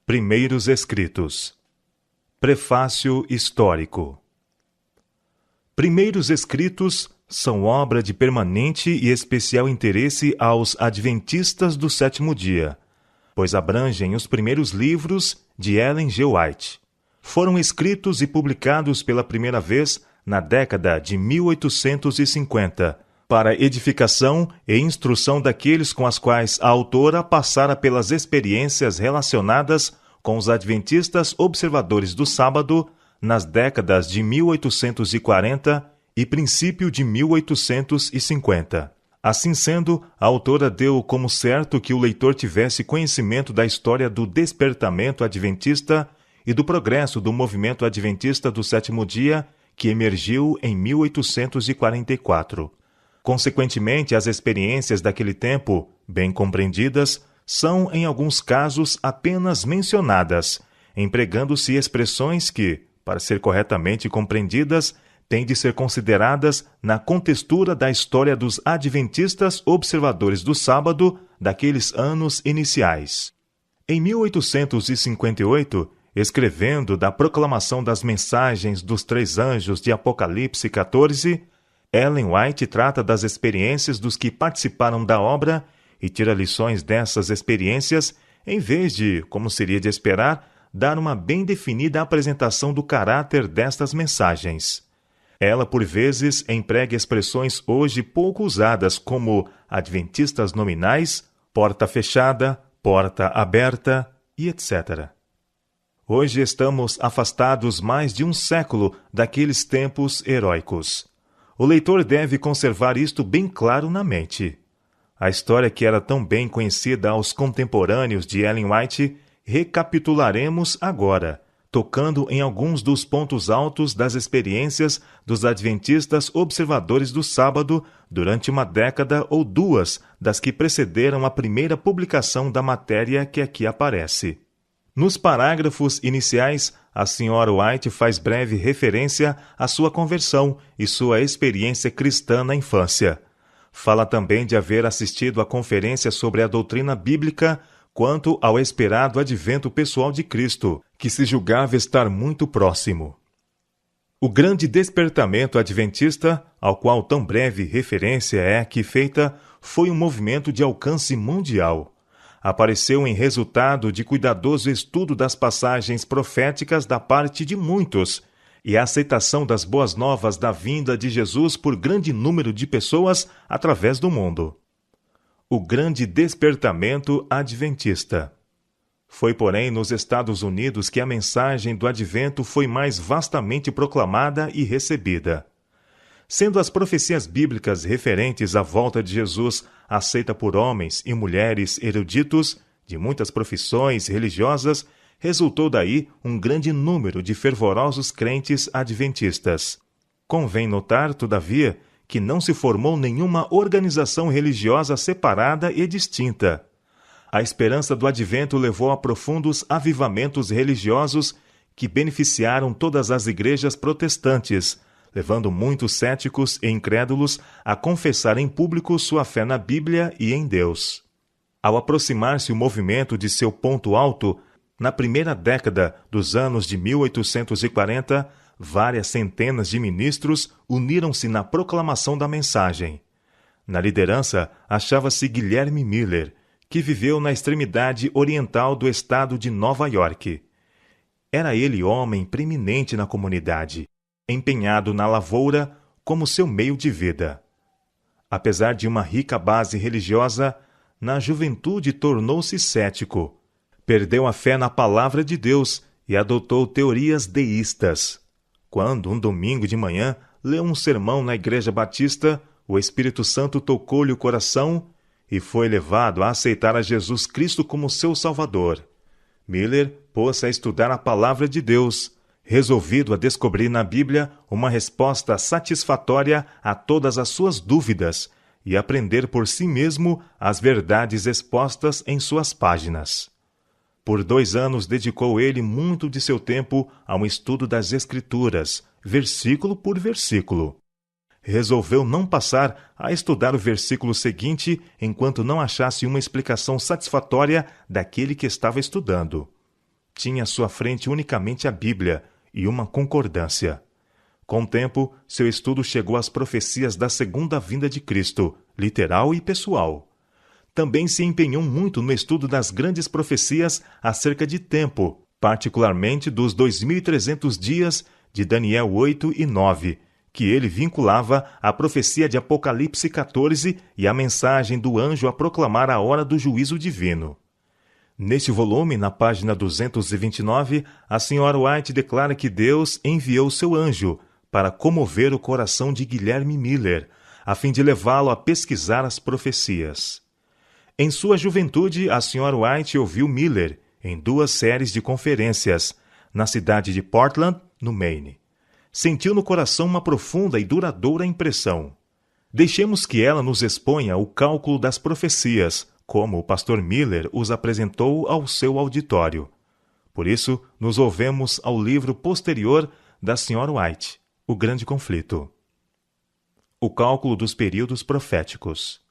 Primeiros Escritos. Prefácio histórico. Primeiros Escritos são obra de permanente e especial interesse aos adventistas do sétimo dia, pois abrangem os primeiros livros de Ellen G. White. Foram escritos e publicados pela primeira vez na década de 1850, para edificação e instrução daqueles com as quais a autora passara pelas experiências relacionadas com os adventistas observadores do sábado nas décadas de 1840 e princípio de 1850. Assim sendo, a autora deu como certo que o leitor tivesse conhecimento da história do despertamento adventista e do progresso do movimento adventista do sétimo dia, que emergiu em 1844. Consequentemente, as experiências daquele tempo, bem compreendidas, são, em alguns casos, apenas mencionadas, empregando-se expressões que, para ser corretamente compreendidas, têm de ser consideradas na contextura da história dos adventistas observadores do sábado daqueles anos iniciais. Em 1858, escrevendo da proclamação das mensagens dos três anjos de Apocalipse 14, Ellen White trata das experiências dos que participaram da obra e tira lições dessas experiências, em vez de, como seria de esperar, dar uma bem definida apresentação do caráter destas mensagens. Ela, por vezes, emprega expressões hoje pouco usadas como adventistas nominais, porta fechada, porta aberta e etc. Hoje estamos afastados mais de um século daqueles tempos heróicos. O leitor deve conservar isto bem claro na mente. A história que era tão bem conhecida aos contemporâneos de Ellen White, recapitularemos agora, tocando em alguns dos pontos altos das experiências dos adventistas observadores do sábado durante uma década ou duas das que precederam a primeira publicação da matéria que aqui aparece. Nos parágrafos iniciais, a Sra. White faz breve referência à sua conversão e sua experiência cristã na infância. Fala também de haver assistido à conferência sobre a doutrina bíblica quanto ao esperado advento pessoal de Cristo, que se julgava estar muito próximo. O grande despertamento adventista, ao qual tão breve referência é aqui feita, foi um movimento de alcance mundial. Apareceu em resultado de cuidadoso estudo das passagens proféticas da parte de muitos e a aceitação das boas novas da vinda de Jesus por grande número de pessoas através do mundo. O grande despertamento adventista. Foi, porém, nos Estados Unidos que a mensagem do advento foi mais vastamente proclamada e recebida. Sendo as profecias bíblicas referentes à volta de Jesus aceita por homens e mulheres eruditos de muitas profissões religiosas, resultou daí um grande número de fervorosos crentes adventistas. Convém notar, todavia, que não se formou nenhuma organização religiosa separada e distinta. A esperança do advento levou a profundos avivamentos religiosos que beneficiaram todas as igrejas protestantes, levando muitos céticos e incrédulos a confessar em público sua fé na Bíblia e em Deus. Ao aproximar-se o movimento de seu ponto alto, na primeira década dos anos de 1840, várias centenas de ministros uniram-se na proclamação da mensagem. Na liderança achava-se Guilherme Miller, que viveu na extremidade oriental do estado de Nova York. Era ele homem preeminente na comunidade, empenhado na lavoura como seu meio de vida. Apesar de uma rica base religiosa, na juventude tornou-se cético. Perdeu a fé na palavra de Deus e adotou teorias deístas. Quando, um domingo de manhã, leu um sermão na Igreja Batista, o Espírito Santo tocou-lhe o coração e foi levado a aceitar a Jesus Cristo como seu Salvador. Miller pôs-se a estudar a palavra de Deus, resolvido a descobrir na Bíblia uma resposta satisfatória a todas as suas dúvidas e aprender por si mesmo as verdades expostas em suas páginas. Por 2 anos dedicou ele muito de seu tempo ao estudo das Escrituras, versículo por versículo. Resolveu não passar a estudar o versículo seguinte enquanto não achasse uma explicação satisfatória daquele que estava estudando. tinha à sua frente unicamente a Bíblia e uma concordância. Com o tempo, seu estudo chegou às profecias da segunda vinda de Cristo, literal e pessoal. Também se empenhou muito no estudo das grandes profecias acerca de tempo, particularmente dos 2.300 dias de Daniel 8 e 9, que ele vinculava à profecia de Apocalipse 14 e à mensagem do anjo a proclamar a hora do juízo divino. Neste volume, na página 229, a Sra. White declara que Deus enviou seu anjo para comover o coração de Guilherme Miller, a fim de levá-lo a pesquisar as profecias. Em sua juventude, a Sra. White ouviu Miller em 2 séries de conferências, na cidade de Portland, no Maine. Sentiu no coração uma profunda e duradoura impressão. Deixemos que ela nos exponha o cálculo das profecias, como o pastor Miller os apresentou ao seu auditório. Por isso, nos volvemos ao livro posterior da Sra. White, O Grande Conflito. O cálculo dos períodos proféticos.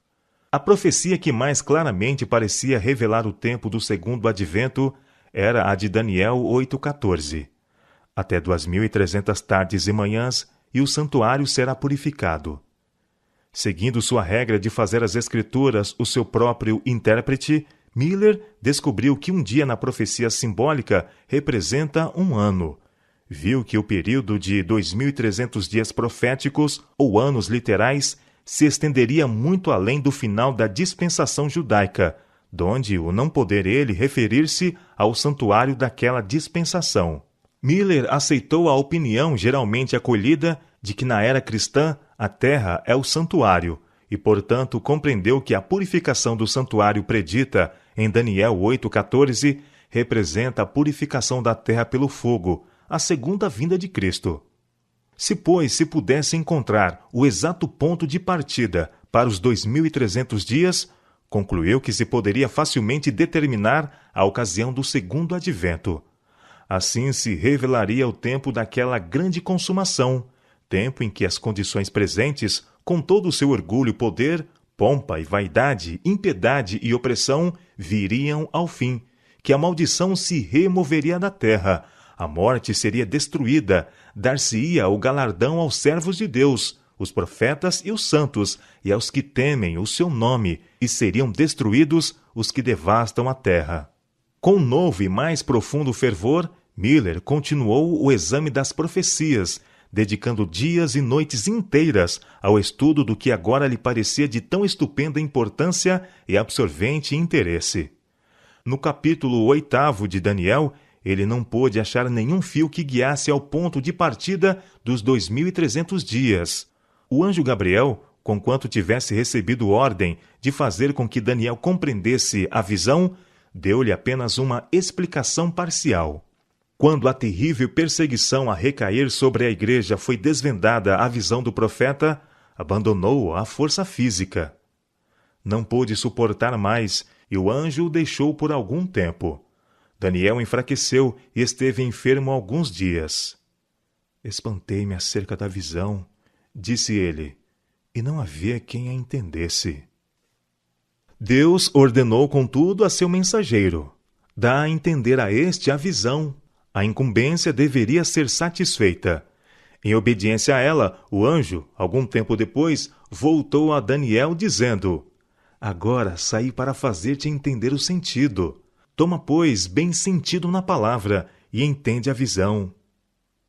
A profecia que mais claramente parecia revelar o tempo do segundo advento era a de Daniel 8,14. Até 2.300 tardes e manhãs, e o santuário será purificado. Seguindo sua regra de fazer as Escrituras o seu próprio intérprete, Miller descobriu que um dia na profecia simbólica representa um ano. Viu que o período de 2.300 dias proféticos, ou anos literais, se estenderia muito além do final da dispensação judaica, donde o não poder ele referir-se ao santuário daquela dispensação. Miller aceitou a opinião geralmente acolhida de que na era cristã a terra é o santuário e, portanto, compreendeu que a purificação do santuário predita em Daniel 8,14 representa a purificação da terra pelo fogo, a segunda vinda de Cristo. Se, pois, se pudesse encontrar o exato ponto de partida para os 2.300 dias, concluiu que se poderia facilmente determinar a ocasião do segundo advento. Assim se revelaria o tempo daquela grande consumação, tempo em que as condições presentes, com todo o seu orgulho, poder, pompa e vaidade, impiedade e opressão, viriam ao fim, que a maldição se removeria da terra, a morte seria destruída, dar-se-ia o galardão aos servos de Deus, os profetas e os santos, e aos que temem o seu nome, e seriam destruídos os que devastam a terra. Com novo e mais profundo fervor, Miller continuou o exame das profecias, dedicando dias e noites inteiras ao estudo do que agora lhe parecia de tão estupenda importância e absorvente interesse. No capítulo 8º de Daniel, ele não pôde achar nenhum fio que guiasse ao ponto de partida dos 2.300 dias. O anjo Gabriel, conquanto tivesse recebido ordem de fazer com que Daniel compreendesse a visão, deu-lhe apenas uma explicação parcial. Quando a terrível perseguição a recair sobre a igreja foi desvendada à visão do profeta, abandonou a força física. Não pôde suportar mais, e o anjo o deixou por algum tempo. Daniel enfraqueceu e esteve enfermo alguns dias. Espantei-me acerca da visão, disse ele, e não havia quem a entendesse. Deus ordenou, contudo, a seu mensageiro: dá a entender a este a visão. A incumbência deveria ser satisfeita. Em obediência a ela, o anjo, algum tempo depois, voltou a Daniel dizendo: agora saí para fazer-te entender o sentido. Toma, pois, bem sentido na palavra e entende a visão.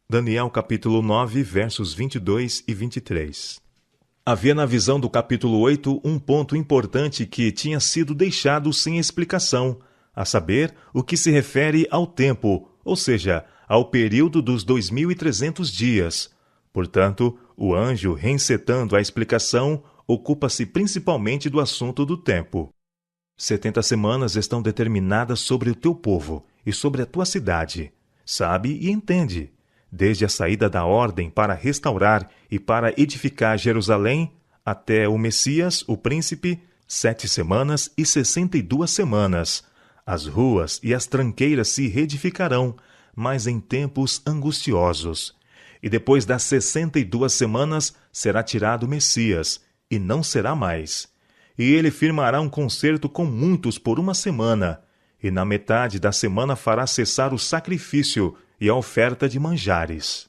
Daniel capítulo 9, versos 22 e 23. Havia na visão do capítulo 8 um ponto importante que tinha sido deixado sem explicação, a saber, o que se refere ao tempo, ou seja, ao período dos 2.300 dias. Portanto, o anjo, reencetando a explicação, ocupa-se principalmente do assunto do tempo. 70 semanas estão determinadas sobre o teu povo e sobre a tua cidade. Sabe e entende. Desde a saída da ordem para restaurar e para edificar Jerusalém, até o Messias, o príncipe, 7 semanas e 62 semanas. As ruas e as tranqueiras se reedificarão, mas em tempos angustiosos. E depois das 62 semanas será tirado o Messias, e não será mais. E ele firmará um concerto com muitos por 1 semana, e na metade da semana fará cessar o sacrifício e a oferta de manjares.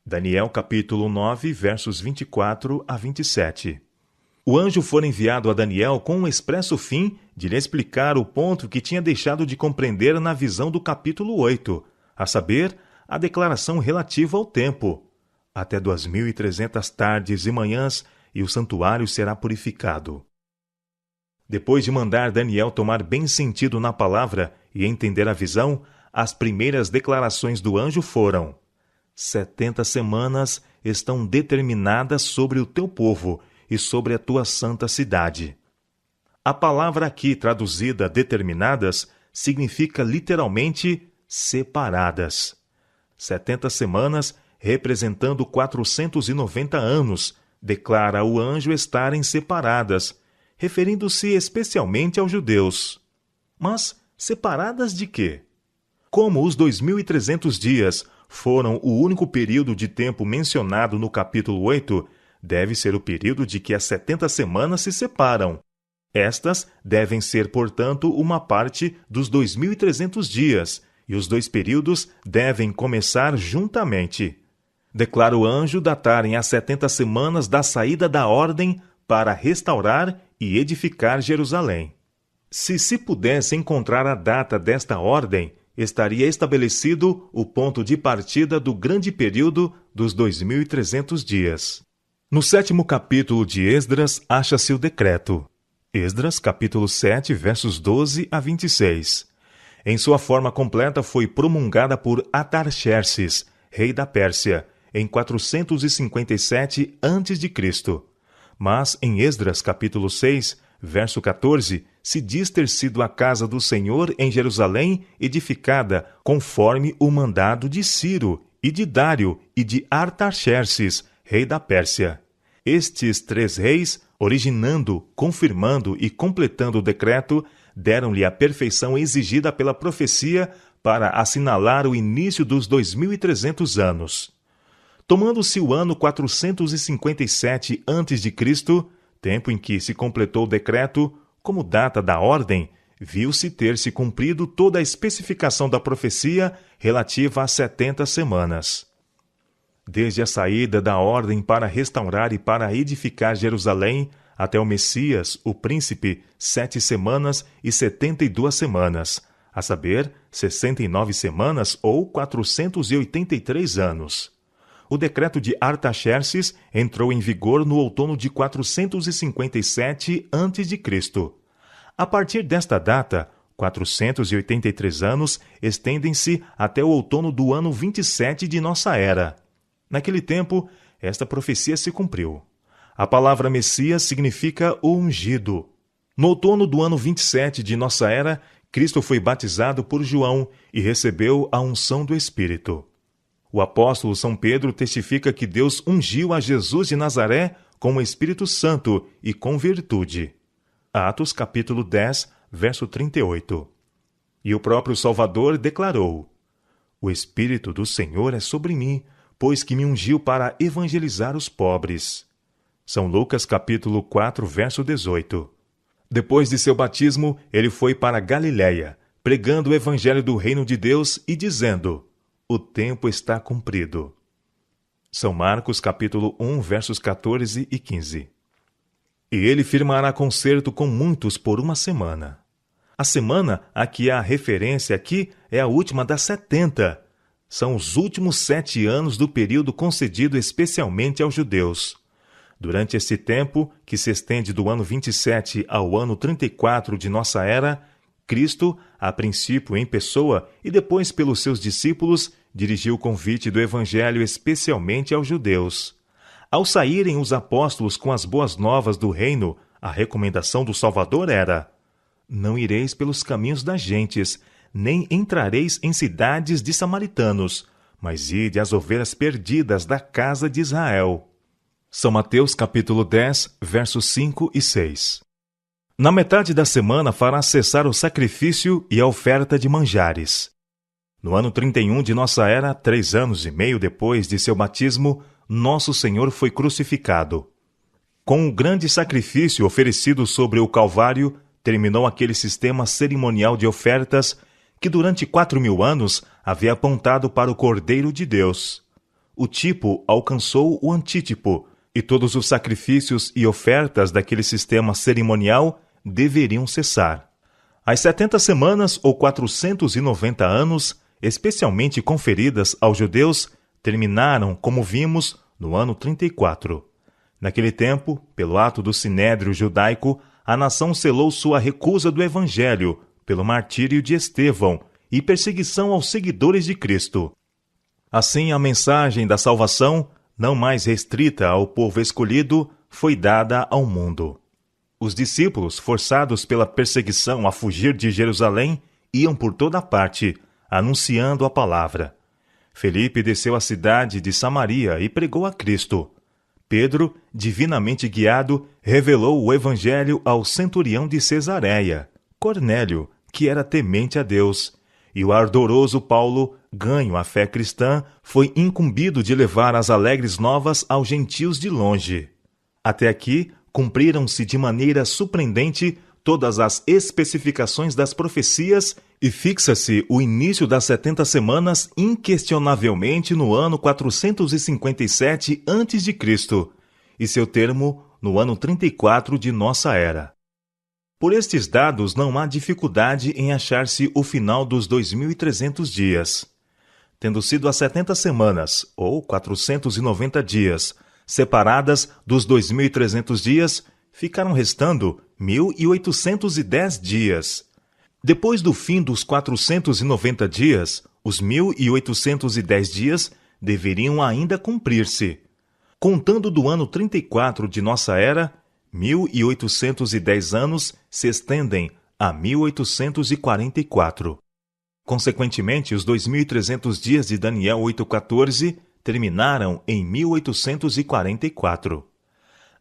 Daniel capítulo 9, versos 24 a 27. O anjo foi enviado a Daniel com o expresso fim de lhe explicar o ponto que tinha deixado de compreender na visão do capítulo 8, a saber, a declaração relativa ao tempo. Até 2.300 tardes e manhãs, e o santuário será purificado. Depois de mandar Daniel tomar bem sentido na palavra e entender a visão, as primeiras declarações do anjo foram: 70 semanas estão determinadas sobre o teu povo e sobre a tua santa cidade. A palavra aqui traduzida determinadas significa literalmente separadas. 70 semanas representando 490 anos, declara o anjo estarem separadas, referindo-se especialmente aos judeus. Mas separadas de quê? Como os 2.300 dias foram o único período de tempo mencionado no capítulo 8, deve ser o período de que as 70 semanas se separam. Estas devem ser, portanto, uma parte dos 2.300 dias, e os dois períodos devem começar juntamente. Declara o anjo datarem as 70 semanas da saída da ordem para restaurar e edificar Jerusalém. Se pudesse encontrar a data desta ordem, estaria estabelecido o ponto de partida do grande período dos 2.300 dias. No 7º capítulo de Esdras, acha-se o decreto. Esdras, capítulo 7, versos 12 a 26. Em sua forma completa foi promulgada por Atarxerxes, rei da Pérsia, em 457 a.C. Mas em Esdras, capítulo 6, verso 14, se diz ter sido a casa do Senhor em Jerusalém edificada conforme o mandado de Ciro, e de Dário, e de Artaxerxes, rei da Pérsia. Estes 3 reis, originando, confirmando e completando o decreto, deram-lhe a perfeição exigida pela profecia para assinalar o início dos 2.300 anos. Tomando-se o ano 457 a.C., tempo em que se completou o decreto, como data da ordem, viu-se ter-se cumprido toda a especificação da profecia relativa às 70 semanas. Desde a saída da ordem para restaurar e para edificar Jerusalém, até o Messias, o príncipe, 7 semanas e 72 semanas, a saber, 69 semanas ou 483 anos. O decreto de Artaxerxes entrou em vigor no outono de 457 a.C. A partir desta data, 483 anos estendem-se até o outono do ano 27 de nossa era. Naquele tempo, esta profecia se cumpriu. A palavra Messias significa o ungido. No outono do ano 27 de nossa era, Cristo foi batizado por João e recebeu a unção do Espírito. O apóstolo São Pedro testifica que Deus ungiu a Jesus de Nazaré com o Espírito Santo e com virtude. Atos capítulo 10, verso 38. E o próprio Salvador declarou: O Espírito do Senhor é sobre mim, pois que me ungiu para evangelizar os pobres. São Lucas capítulo 4, verso 18. Depois de seu batismo, ele foi para Galiléia, pregando o evangelho do reino de Deus e dizendo: O tempo está cumprido. São Marcos capítulo 1, versos 14 e 15. E ele firmará concerto com muitos por uma semana. A semana a que há referência aqui é a última das 70. São os últimos 7 anos do período concedido especialmente aos judeus. Durante esse tempo, que se estende do ano 27 ao ano 34 de nossa era, Cristo, a princípio em pessoa e depois pelos seus discípulos, dirigiu o convite do Evangelho especialmente aos judeus. Ao saírem os apóstolos com as boas novas do reino, a recomendação do Salvador era: Não ireis pelos caminhos das gentes, nem entrareis em cidades de samaritanos, mas ide às ovelhas perdidas da casa de Israel. São Mateus capítulo 10, versos 5 e 6. Na metade da semana fará cessar o sacrifício e a oferta de manjares. No ano 31 de nossa era, 3 anos e meio depois de seu batismo, nosso Senhor foi crucificado. Com o grande sacrifício oferecido sobre o Calvário, terminou aquele sistema cerimonial de ofertas que durante 4.000 anos havia apontado para o Cordeiro de Deus. O tipo alcançou o antítipo, e todos os sacrifícios e ofertas daquele sistema cerimonial deveriam cessar. As 70 semanas ou 490 anos, especialmente conferidas aos judeus, terminaram, como vimos, no ano 34. Naquele tempo, pelo ato do Sinédrio judaico, a nação selou sua recusa do Evangelho, pelo martírio de Estevão e perseguição aos seguidores de Cristo. Assim, a mensagem da salvação, não mais restrita ao povo escolhido, foi dada ao mundo. Os discípulos, forçados pela perseguição a fugir de Jerusalém, iam por toda parte, anunciando a palavra. Felipe desceu à cidade de Samaria e pregou a Cristo. Pedro, divinamente guiado, revelou o Evangelho ao centurião de Cesareia, Cornélio, que era temente a Deus. E o ardoroso Paulo, ganho à fé cristã, foi incumbido de levar as alegres novas aos gentios de longe. Até aqui, cumpriram-se de maneira surpreendente todas as especificações das profecias e fixa-se o início das 70 semanas inquestionavelmente no ano 457 a.C. e seu termo no ano 34 de nossa era. Por estes dados não há dificuldade em achar-se o final dos 2.300 dias. Tendo sido as 70 semanas, ou 490 dias, separadas dos 2.300 dias, ficaram restando 1.810 dias. Depois do fim dos 490 dias, os 1.810 dias deveriam ainda cumprir-se. Contando do ano 34 de nossa era, 1.810 anos se estendem a 1.844. Consequentemente, os 2.300 dias de Daniel 8,14 terminaram em 1844.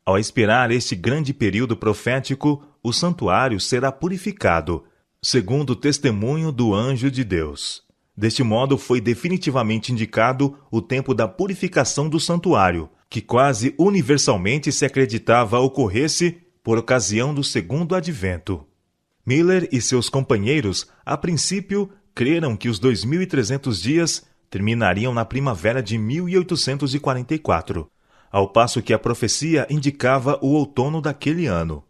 Ao expirar este grande período profético, o santuário será purificado, segundo o testemunho do anjo de Deus. Deste modo, foi definitivamente indicado o tempo da purificação do santuário, que quase universalmente se acreditava ocorresse por ocasião do segundo advento. Miller e seus companheiros, a princípio, creram que os 2.300 dias terminariam na primavera de 1844, ao passo que a profecia indicava o outono daquele ano.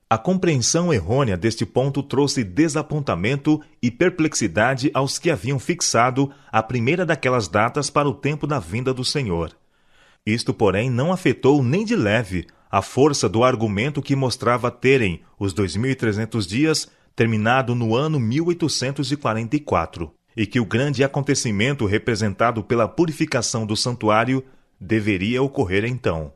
A compreensão errônea deste ponto trouxe desapontamento e perplexidade aos que haviam fixado a primeira daquelas datas para o tempo da vinda do Senhor. Isto, porém, não afetou nem de leve a força do argumento que mostrava terem os 2.300 dias terminado no ano 1844, e que o grande acontecimento representado pela purificação do santuário deveria ocorrer então.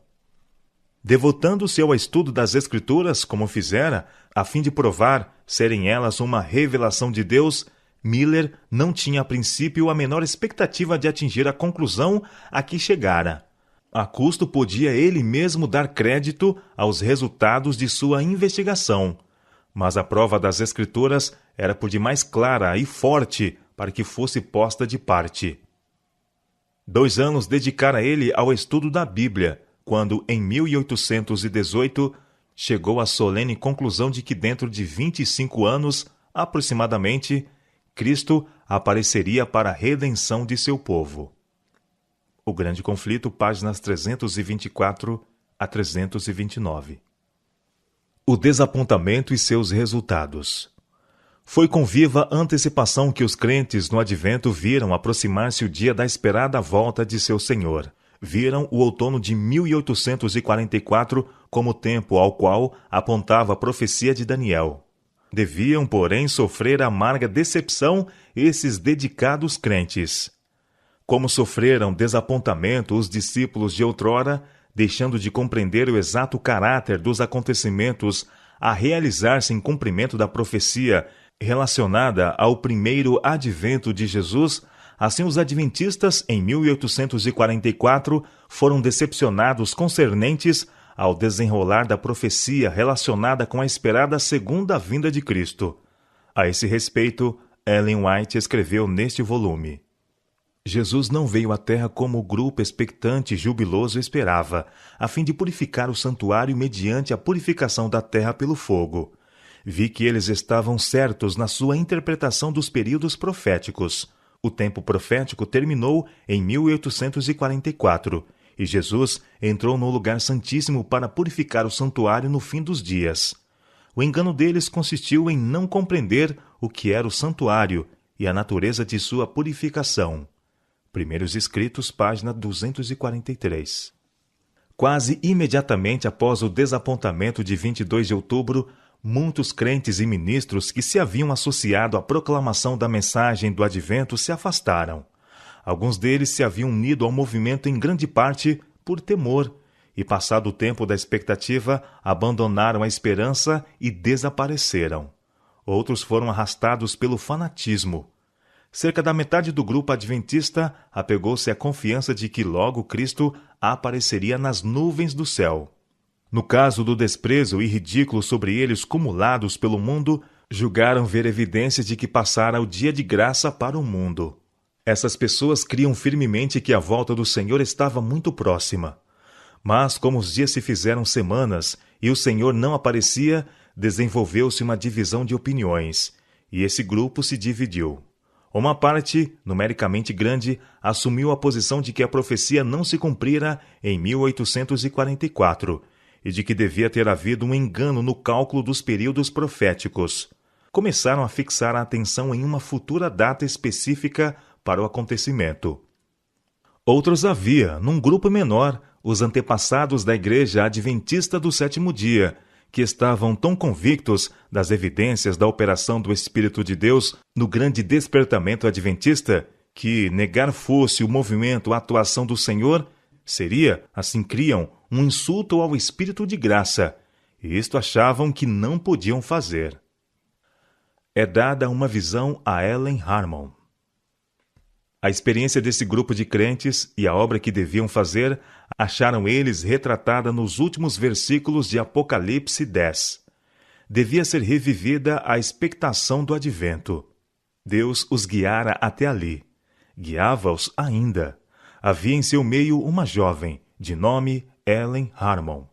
Devotando-se ao estudo das Escrituras, como fizera, a fim de provar serem elas uma revelação de Deus, Miller não tinha a princípio a menor expectativa de atingir a conclusão a que chegara. A custo podia ele mesmo dar crédito aos resultados de sua investigação, mas a prova das Escrituras era por demais clara e forte para que fosse posta de parte. 2 anos dedicara ele ao estudo da Bíblia, quando, em 1818, chegou à solene conclusão de que dentro de 25 anos, aproximadamente, Cristo apareceria para a redenção de seu povo. O Grande Conflito, páginas 324 a 329. O desapontamento e seus resultados. Foi com viva antecipação que os crentes no Advento viram aproximar-se o dia da esperada volta de seu Senhor. Viram o outono de 1844 como tempo ao qual apontava a profecia de Daniel. Deviam, porém, sofrer amarga decepção esses dedicados crentes. Como sofreram desapontamento os discípulos de outrora, deixando de compreender o exato caráter dos acontecimentos a realizar-se em cumprimento da profecia relacionada ao primeiro advento de Jesus, assim os adventistas, em 1844, foram decepcionados concernentes ao desenrolar da profecia relacionada com a esperada segunda vinda de Cristo. A esse respeito, Ellen White escreveu neste volume: Jesus não veio à Terra como o grupo expectante e jubiloso esperava, a fim de purificar o santuário mediante a purificação da terra pelo fogo. vi que eles estavam certos na sua interpretação dos períodos proféticos. O tempo profético terminou em 1844, e Jesus entrou no lugar santíssimo para purificar o santuário no fim dos dias. O engano deles consistiu em não compreender o que era o santuário e a natureza de sua purificação. Primeiros Escritos, página 243. Quase imediatamente após o desapontamento de 22 de outubro, muitos crentes e ministros que se haviam associado à proclamação da mensagem do Advento se afastaram. Alguns deles se haviam unido ao movimento em grande parte por temor, e passado o tempo da expectativa, abandonaram a esperança e desapareceram. Outros foram arrastados pelo fanatismo. Cerca da metade do grupo adventista apegou-se à confiança de que logo Cristo apareceria nas nuvens do céu. No caso do desprezo e ridículo sobre eles cumulados pelo mundo, julgaram ver evidências de que passara o dia de graça para o mundo. Essas pessoas criam firmemente que a volta do Senhor estava muito próxima. Mas, como os dias se fizeram semanas e o Senhor não aparecia, desenvolveu-se uma divisão de opiniões, e esse grupo se dividiu. Uma parte, numericamente grande, assumiu a posição de que a profecia não se cumprira em 1844 e de que devia ter havido um engano no cálculo dos períodos proféticos. Começaram a fixar a atenção em uma futura data específica para o acontecimento. Outros havia, num grupo menor, os antepassados da Igreja Adventista do Sétimo Dia, que estavam tão convictos das evidências da operação do Espírito de Deus no grande despertamento adventista, que negar fosse o movimento, a atuação do Senhor, seria, assim criam, um insulto ao Espírito de graça, e isto achavam que não podiam fazer. É dada uma visão a Ellen Harmon. A experiência desse grupo de crentes e a obra que deviam fazer acharam eles retratada nos últimos versículos de Apocalipse 10. Devia ser revivida a expectação do advento. Deus os guiara até ali. Guiava-os ainda. Havia em seu meio uma jovem, de nome Ellen Harmon,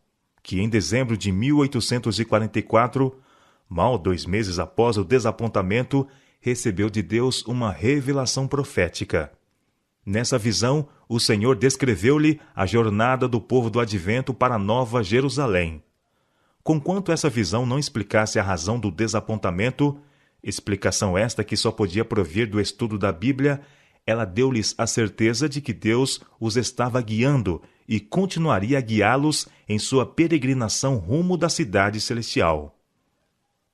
que em dezembro de 1844, mal 2 meses após o desapontamento, recebeu de Deus uma revelação profética. Nessa visão, o Senhor descreveu-lhe a jornada do povo do Advento para a Nova Jerusalém. Conquanto essa visão não explicasse a razão do desapontamento, explicação esta que só podia provir do estudo da Bíblia, ela deu-lhes a certeza de que Deus os estava guiando e continuaria a guiá-los em sua peregrinação rumo da cidade celestial.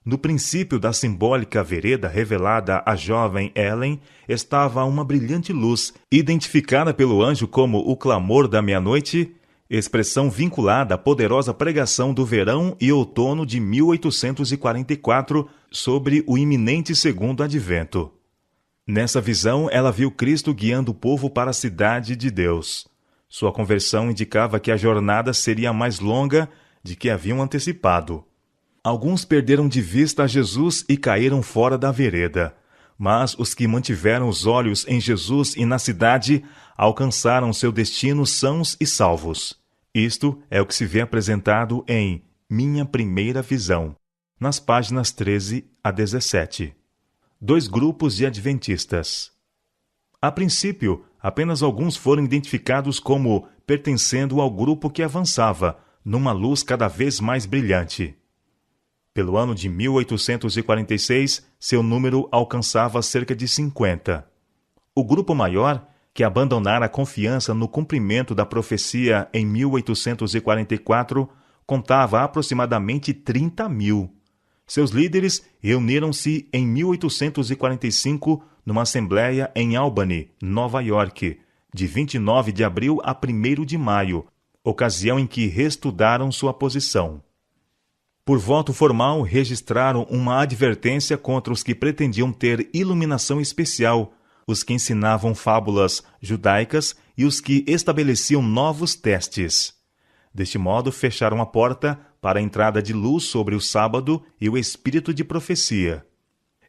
No princípio da simbólica vereda revelada à jovem Ellen estava uma brilhante luz, identificada pelo anjo como o clamor da meia-noite, expressão vinculada à poderosa pregação do verão e outono de 1844 sobre o iminente segundo advento. Nessa visão, ela viu Cristo guiando o povo para a cidade de Deus. Sua conversão indicava que a jornada seria mais longa de que haviam antecipado. Alguns perderam de vista a Jesus e caíram fora da vereda, mas os que mantiveram os olhos em Jesus e na cidade alcançaram seu destino sãos e salvos. Isto é o que se vê apresentado em Minha Primeira Visão, nas páginas 13 a 17. 2 grupos de adventistas. A princípio, apenas alguns foram identificados como pertencendo ao grupo que avançava, numa luz cada vez mais brilhante. Pelo ano de 1846, seu número alcançava cerca de 50. O grupo maior, que abandonara a confiança no cumprimento da profecia em 1844, contava aproximadamente 30.000. Seus líderes reuniram-se em 1845 numa assembleia em Albany, Nova York, de 29 de abril a 1º de maio, ocasião em que reestudaram sua posição. Por voto formal, registraram uma advertência contra os que pretendiam ter iluminação especial, os que ensinavam fábulas judaicas e os que estabeleciam novos testes. Deste modo, fecharam a porta para a entrada de luz sobre o sábado e o espírito de profecia.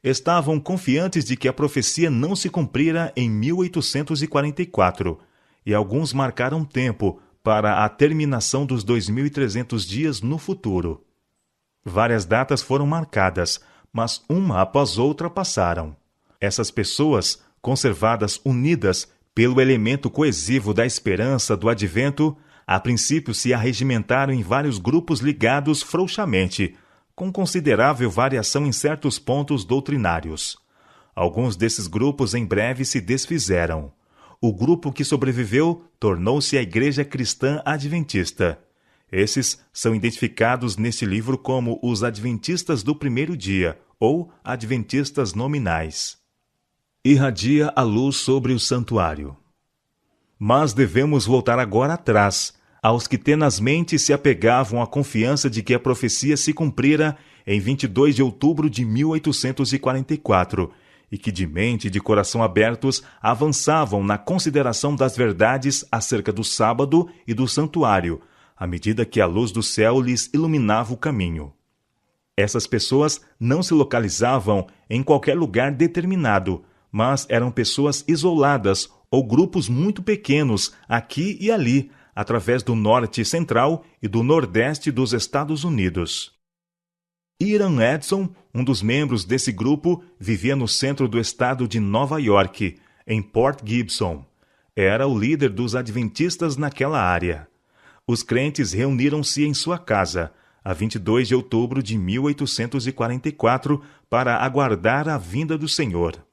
Estavam confiantes de que a profecia não se cumprira em 1844, e alguns marcaram tempo para a terminação dos 2.300 dias no futuro. Várias datas foram marcadas, mas uma após outra passaram. Essas pessoas, conservadas unidas pelo elemento coesivo da esperança do advento, a princípio se arregimentaram em vários grupos ligados frouxamente, com considerável variação em certos pontos doutrinários. Alguns desses grupos em breve se desfizeram. O grupo que sobreviveu tornou-se a Igreja Cristã Adventista. Esses são identificados neste livro como os Adventistas do Primeiro Dia, ou Adventistas Nominais. Irradia a luz sobre o santuário. Mas devemos voltar agora atrás, aos que tenazmente se apegavam à confiança de que a profecia se cumprira em 22 de outubro de 1844, e que de mente e de coração abertos avançavam na consideração das verdades acerca do sábado e do santuário, à medida que a luz do céu lhes iluminava o caminho. Essas pessoas não se localizavam em qualquer lugar determinado, mas eram pessoas isoladas ou grupos muito pequenos aqui e ali, através do norte central e do nordeste dos Estados Unidos. Hiram Edson, um dos membros desse grupo, vivia no centro do estado de Nova York, em Port Gibson. Era o líder dos adventistas naquela área. Os crentes reuniram-se em sua casa, a 22 de outubro de 1844, para aguardar a vinda do Senhor.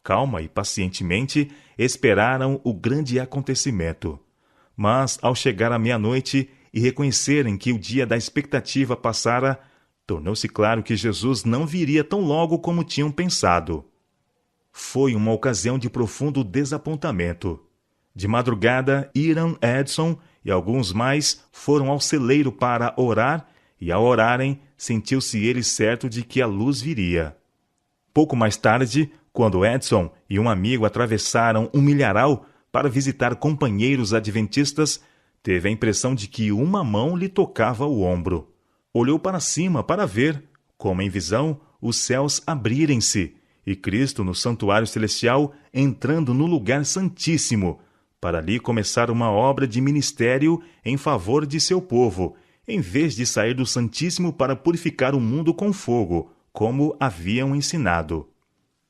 Calma e pacientemente esperaram o grande acontecimento. Mas, ao chegar à meia-noite e reconhecerem que o dia da expectativa passara, tornou-se claro que Jesus não viria tão logo como tinham pensado. Foi uma ocasião de profundo desapontamento. De madrugada, Hiram Edson e alguns mais foram ao celeiro para orar, e ao orarem, sentiu-se ele certo de que a luz viria. Pouco mais tarde, quando Edson e um amigo atravessaram um milharal para visitar companheiros adventistas, teve a impressão de que uma mão lhe tocava o ombro. Olhou para cima para ver, como em visão, os céus abrirem-se, e Cristo no santuário celestial entrando no lugar santíssimo, para ali começar uma obra de ministério em favor de seu povo, em vez de sair do Santíssimo para purificar o mundo com fogo, como haviam ensinado.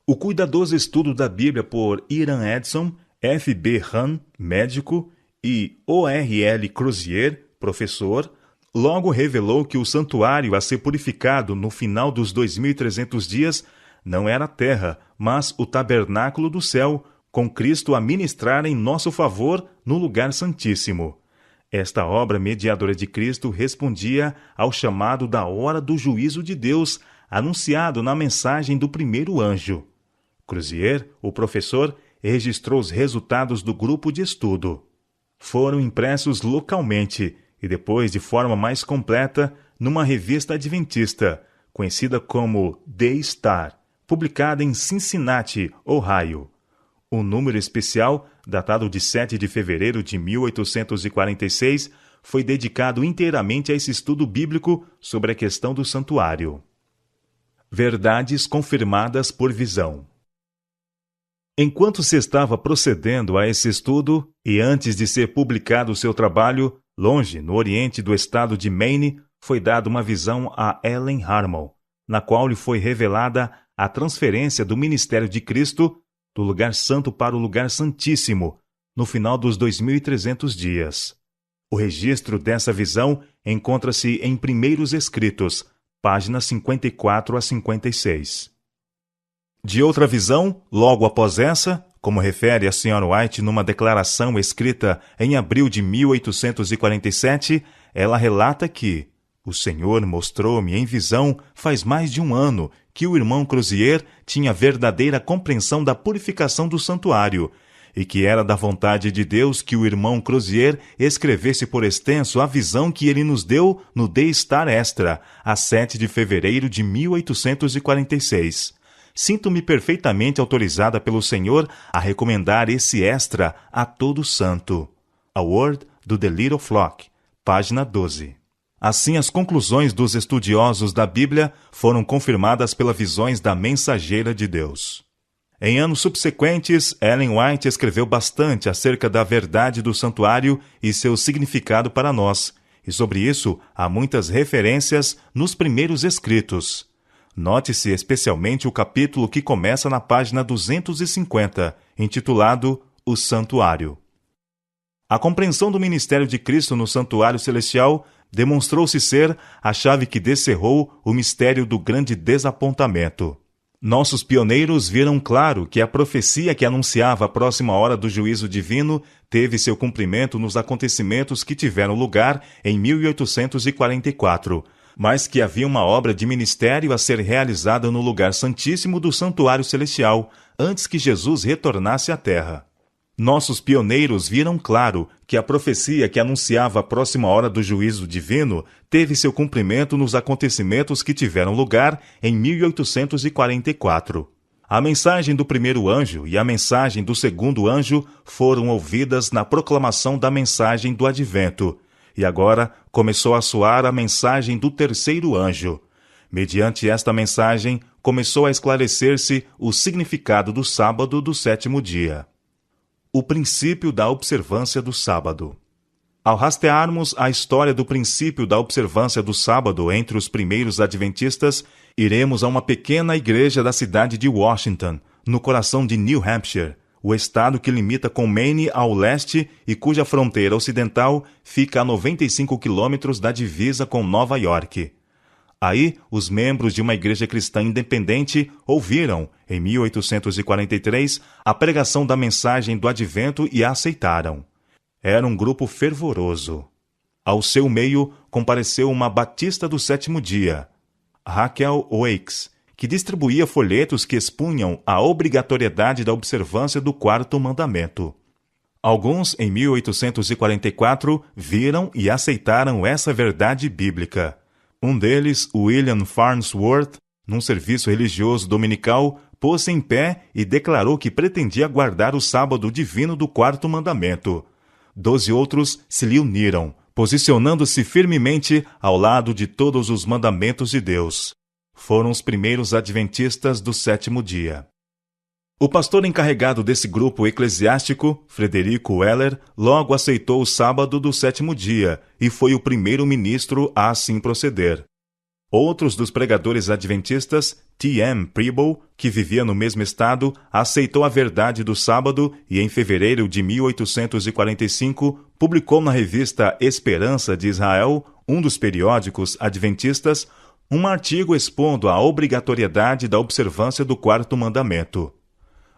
O cuidadoso estudo da Bíblia por Hiram Edson, F. B. Hahn, médico, e O. R. L. Crozier, professor, logo revelou que o santuário a ser purificado no final dos 2.300 dias não era a terra, mas o tabernáculo do céu, com Cristo a ministrar em nosso favor no lugar santíssimo. Esta obra mediadora de Cristo respondia ao chamado da hora do juízo de Deus, anunciado na mensagem do primeiro anjo. Crozier, o professor, registrou os resultados do grupo de estudo. Foram impressos localmente e depois de forma mais completa numa revista adventista, conhecida como The Star, publicada em Cincinnati, Ohio. Um número especial, datado de 7 de fevereiro de 1846, foi dedicado inteiramente a esse estudo bíblico sobre a questão do santuário. Verdades confirmadas por visão. Enquanto se estava procedendo a esse estudo, e antes de ser publicado seu trabalho, longe, no oriente do estado de Maine, foi dada uma visão a Ellen Harmon, na qual lhe foi revelada a transferência do ministério de Cristo do lugar santo para o lugar santíssimo, no final dos 2.300 dias. O registro dessa visão encontra-se em Primeiros Escritos, páginas 54 a 56. De outra visão, logo após essa, como refere a Sra. White numa declaração escrita em abril de 1847, ela relata que o Senhor mostrou-me em visão faz mais de um ano que o irmão Crozier tinha verdadeira compreensão da purificação do santuário e que era da vontade de Deus que o irmão Crozier escrevesse por extenso a visão que ele nos deu no The Star Extra, a 7 de fevereiro de 1846. Sinto-me perfeitamente autorizada pelo Senhor a recomendar esse extra a todo santo. A Word do The Little Flock, página 12. Assim, as conclusões dos estudiosos da Bíblia foram confirmadas pelas visões da mensageira de Deus. Em anos subsequentes, Ellen White escreveu bastante acerca da verdade do santuário e seu significado para nós, e sobre isso há muitas referências nos primeiros escritos. Note-se especialmente o capítulo que começa na página 250, intitulado O Santuário. A compreensão do ministério de Cristo no Santuário Celestial demonstrou-se ser a chave que descerrou o mistério do grande desapontamento. Nossos pioneiros viram claro que a profecia que anunciava a próxima hora do juízo divino teve seu cumprimento nos acontecimentos que tiveram lugar em 1844, mas que havia uma obra de ministério a ser realizada no lugar santíssimo do Santuário Celestial, antes que Jesus retornasse à Terra. Nossos pioneiros viram claro que a profecia que anunciava a próxima hora do juízo divino teve seu cumprimento nos acontecimentos que tiveram lugar em 1844. A mensagem do primeiro anjo e a mensagem do segundo anjo foram ouvidas na proclamação da mensagem do advento, e agora começou a soar a mensagem do terceiro anjo. Mediante esta mensagem, começou a esclarecer-se o significado do sábado do sétimo dia. O princípio da observância do sábado. Ao rastrearmos a história do princípio da observância do sábado entre os primeiros adventistas, iremos a uma pequena igreja da cidade de Washington, no coração de New Hampshire, o estado que limita com Maine ao leste e cuja fronteira ocidental fica a 95 quilômetros da divisa com Nova York. Aí, os membros de uma igreja cristã independente ouviram, em 1843, a pregação da mensagem do advento e a aceitaram. Era um grupo fervoroso. Ao seu meio compareceu uma batista do sétimo dia, Raquel Oakes, que distribuía folhetos que expunham a obrigatoriedade da observância do quarto mandamento. Alguns, em 1844, viram e aceitaram essa verdade bíblica. Um deles, William Farnsworth, num serviço religioso dominical, pôs-se em pé e declarou que pretendia guardar o sábado divino do quarto mandamento. 12 outros se lhe uniram, posicionando-se firmemente ao lado de todos os mandamentos de Deus. Foram os primeiros adventistas do sétimo dia. O pastor encarregado desse grupo eclesiástico, Frederico Weller, logo aceitou o sábado do sétimo dia e foi o primeiro ministro a assim proceder. Outros dos pregadores adventistas, T.M. Preble, que vivia no mesmo estado, aceitou a verdade do sábado e, em fevereiro de 1845, publicou na revista Esperança de Israel, um dos periódicos adventistas, um artigo expondo a obrigatoriedade da observância do quarto mandamento.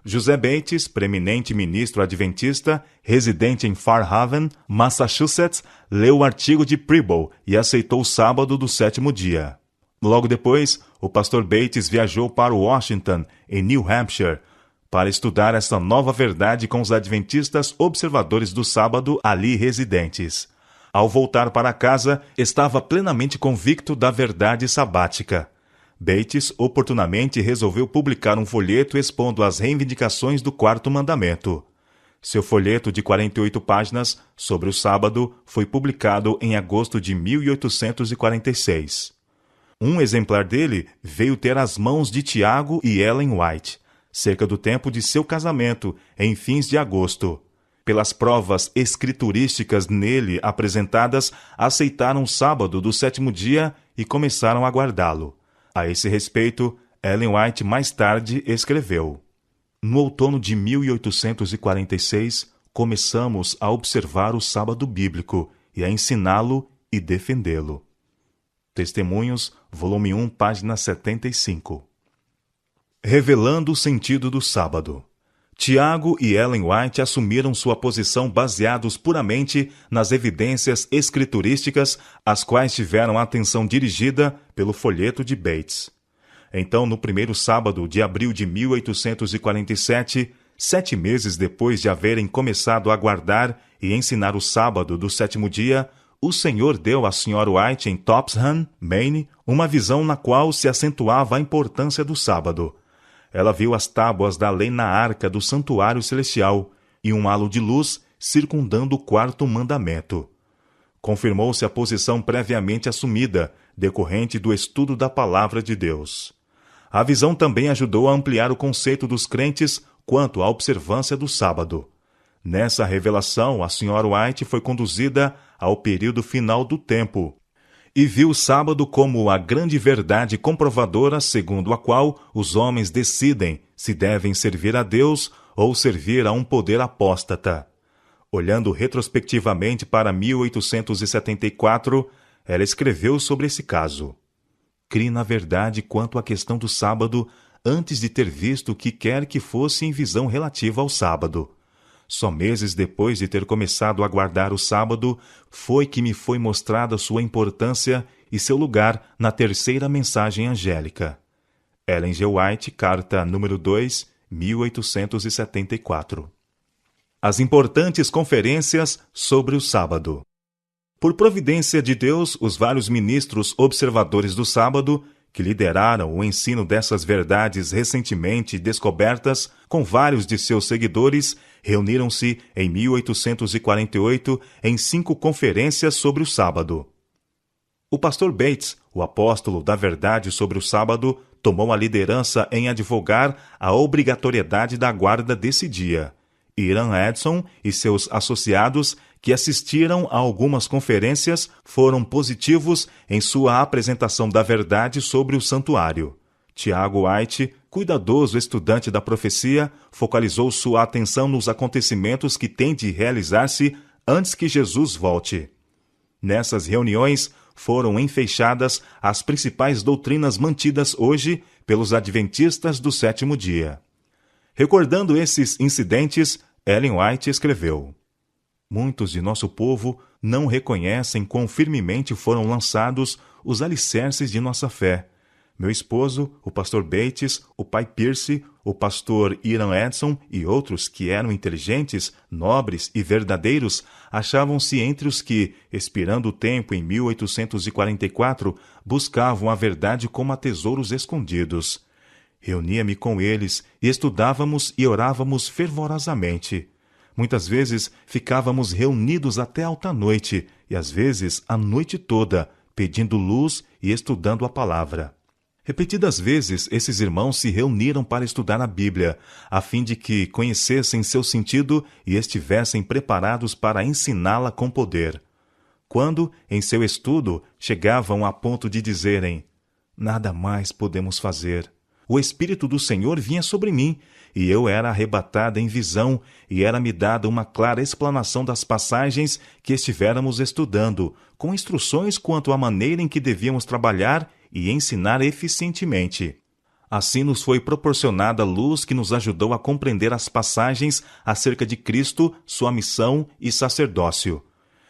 José Bates, preeminente ministro adventista, residente em Fairhaven, Massachusetts, leu o artigo de Preble e aceitou o sábado do sétimo dia. Logo depois, o pastor Bates viajou para Washington, em New Hampshire, para estudar esta nova verdade com os adventistas observadores do sábado ali residentes. Ao voltar para casa, estava plenamente convicto da verdade sabática. Bates oportunamente resolveu publicar um folheto expondo as reivindicações do quarto mandamento. Seu folheto de 48 páginas sobre o sábado foi publicado em agosto de 1846. Um exemplar dele veio ter as mãos de Tiago e Ellen White, cerca do tempo de seu casamento, em fins de agosto. Pelas provas escriturísticas nele apresentadas, aceitaram o sábado do sétimo dia e começaram a guardá-lo. A esse respeito, Ellen White mais tarde escreveu: No outono de 1846, começamos a observar o sábado bíblico e a ensiná-lo e defendê-lo. Testemunhos, volume 1, página 75. Revelando o sentido do sábado. Tiago e Ellen White assumiram sua posição baseados puramente nas evidências escriturísticas às quais tiveram a atenção dirigida pelo folheto de Bates. Então, no primeiro sábado de abril de 1847, 7 meses depois de haverem começado a guardar e ensinar o sábado do sétimo dia, o Senhor deu à Sra. White em Topsham, Maine, uma visão na qual se acentuava a importância do sábado. Ela viu as tábuas da lei na arca do santuário celestial e um halo de luz circundando o quarto mandamento. Confirmou-se a posição previamente assumida, decorrente do estudo da palavra de Deus. A visão também ajudou a ampliar o conceito dos crentes quanto à observância do sábado. Nessa revelação, a Sra. White foi conduzida ao período final do tempo, e viu o sábado como a grande verdade comprovadora segundo a qual os homens decidem se devem servir a Deus ou servir a um poder apóstata. Olhando retrospectivamente para 1874, ela escreveu sobre esse caso. Crie na verdade quanto à questão do sábado antes de ter visto o que quer que fosse em visão relativa ao sábado. Só meses depois de ter começado a guardar o sábado, foi que me foi mostrada sua importância e seu lugar na terceira mensagem angélica. Ellen G. White, carta número 2, 1874. As importantes conferências sobre o sábado. Por providência de Deus, os vários ministros observadores do sábado, que lideraram o ensino dessas verdades recentemente descobertas com vários de seus seguidores, reuniram-se em 1848 em 5 conferências sobre o sábado. O pastor Bates, o apóstolo da verdade sobre o sábado, tomou a liderança em advogar a obrigatoriedade da guarda desse dia. Hiram Edson e seus associados, que assistiram a algumas conferências, foram positivos em sua apresentação da verdade sobre o santuário. Tiago White, cuidadoso estudante da profecia, focalizou sua atenção nos acontecimentos que têm de realizar-se antes que Jesus volte. Nessas reuniões foram enfeixadas as principais doutrinas mantidas hoje pelos adventistas do sétimo dia. Recordando esses incidentes, Ellen White escreveu: Muitos de nosso povo não reconhecem quão firmemente foram lançados os alicerces de nossa fé. Meu esposo, o pastor Bates, o pai Pierce, o pastor Hiram Edson e outros que eram inteligentes, nobres e verdadeiros, achavam-se entre os que, expirando o tempo em 1844, buscavam a verdade como a tesouros escondidos. Reunia-me com eles e estudávamos e orávamos fervorosamente. Muitas vezes ficávamos reunidos até alta noite e às vezes a noite toda, pedindo luz e estudando a palavra. Repetidas vezes, esses irmãos se reuniram para estudar a Bíblia, a fim de que conhecessem seu sentido e estivessem preparados para ensiná-la com poder. Quando, em seu estudo, chegavam a ponto de dizerem: Nada mais podemos fazer. O Espírito do Senhor vinha sobre mim, e eu era arrebatada em visão, e era-me dada uma clara explanação das passagens que estivéramos estudando, com instruções quanto à maneira em que devíamos trabalhar e ensinar eficientemente. Assim nos foi proporcionada luz que nos ajudou a compreender as passagens acerca de Cristo, sua missão e sacerdócio.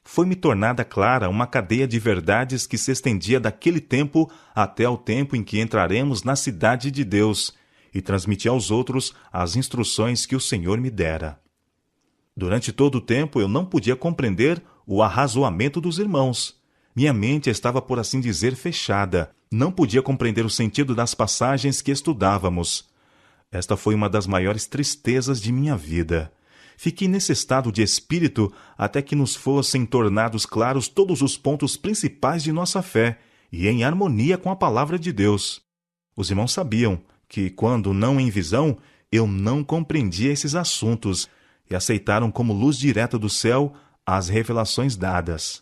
Foi-me tornada clara uma cadeia de verdades que se estendia daquele tempo até ao tempo em que entraremos na cidade de Deus, e transmiti aos outros as instruções que o Senhor me dera. Durante todo o tempo eu não podia compreender o arrazoamento dos irmãos. Minha mente estava, por assim dizer, fechada. Não podia compreender o sentido das passagens que estudávamos. Esta foi uma das maiores tristezas de minha vida. Fiquei nesse estado de espírito até que nos fossem tornados claros todos os pontos principais de nossa fé e em harmonia com a palavra de Deus. Os irmãos sabiam que, quando não em visão, eu não compreendia esses assuntos e aceitaram como luz direta do céu as revelações dadas.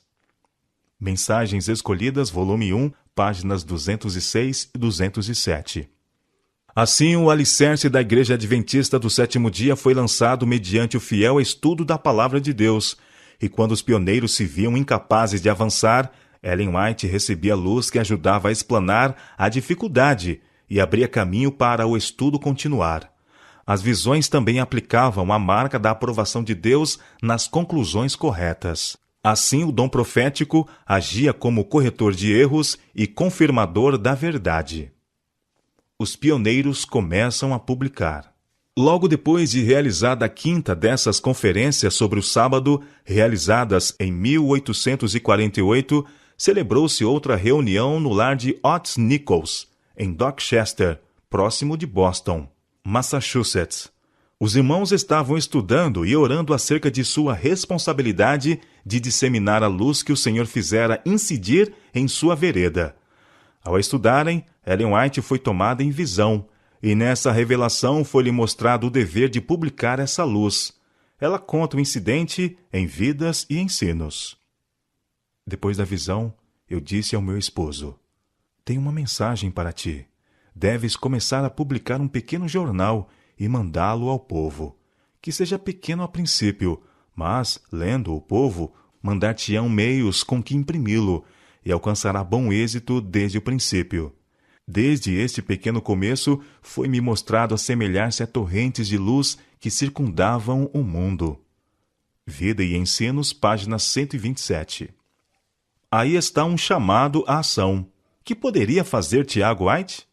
Mensagens Escolhidas, volume 1, páginas 206 e 207. Assim, o alicerce da Igreja Adventista do Sétimo Dia foi lançado mediante o fiel estudo da Palavra de Deus, e quando os pioneiros se viam incapazes de avançar, Ellen White recebia luz que ajudava a explanar a dificuldade e abria caminho para o estudo continuar. As visões também aplicavam a marca da aprovação de Deus nas conclusões corretas. Assim, o dom profético agia como corretor de erros e confirmador da verdade. Os pioneiros começam a publicar. Logo depois de realizada a quinta dessas conferências sobre o sábado, realizadas em 1848, celebrou-se outra reunião no lar de Otis Nichols, em Dorchester, próximo de Boston, Massachusetts. Os irmãos estavam estudando e orando acerca de sua responsabilidade de disseminar a luz que o Senhor fizera incidir em sua vereda. Ao estudarem, Ellen White foi tomada em visão, e nessa revelação foi-lhe mostrado o dever de publicar essa luz. Ela conta o incidente em Vidas e Ensinos. Depois da visão, eu disse ao meu esposo: tenho uma mensagem para ti. Deves começar a publicar um pequeno jornal e mandá-lo ao povo. Que seja pequeno a princípio, mas, lendo o povo, mandar-te-ão meios com que imprimi-lo, e alcançará bom êxito desde o princípio. Desde este pequeno começo, foi-me mostrado assemelhar-se a torrentes de luz que circundavam o mundo. Vida e Ensinos, página 127. Aí está um chamado à ação. Que poderia fazer Tiago White?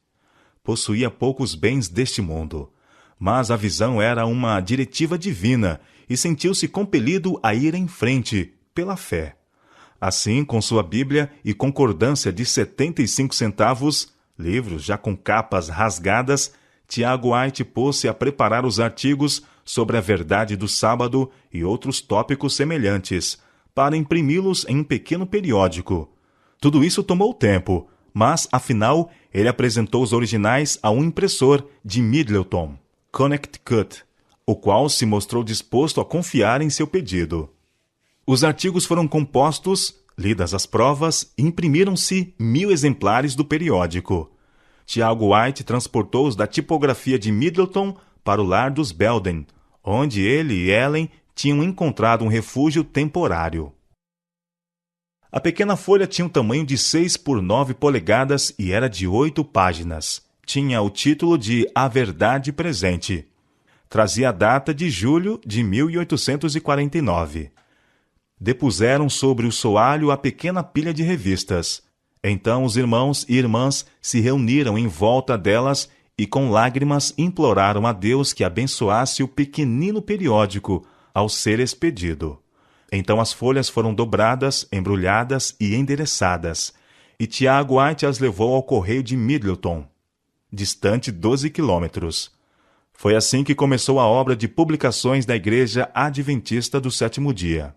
Possuía poucos bens deste mundo, mas a visão era uma diretiva divina e sentiu-se compelido a ir em frente, pela fé. Assim, com sua Bíblia e concordância de 75 centavos, livros já com capas rasgadas, Tiago White pôs-se a preparar os artigos sobre a verdade do sábado e outros tópicos semelhantes, para imprimi-los em um pequeno periódico. Tudo isso tomou tempo, mas, afinal, ele apresentou os originais a um impressor de Middleton, Connecticut, o qual se mostrou disposto a confiar em seu pedido. Os artigos foram compostos, lidas as provas, e imprimiram-se 1000 exemplares do periódico. Tiago White transportou-os da tipografia de Middleton para o lar dos Belden, onde ele e Ellen tinham encontrado um refúgio temporário. A pequena folha tinha um tamanho de 6 por 9 polegadas e era de 8 páginas. Tinha o título de A Verdade Presente. Trazia a data de julho de 1849. Depuseram sobre o soalho a pequena pilha de revistas. Então os irmãos e irmãs se reuniram em volta delas e com lágrimas imploraram a Deus que abençoasse o pequenino periódico ao ser expedido. Então as folhas foram dobradas, embrulhadas e endereçadas, e Tiago White as levou ao correio de Middleton, distante 12 quilômetros. Foi assim que começou a obra de publicações da Igreja Adventista do Sétimo Dia.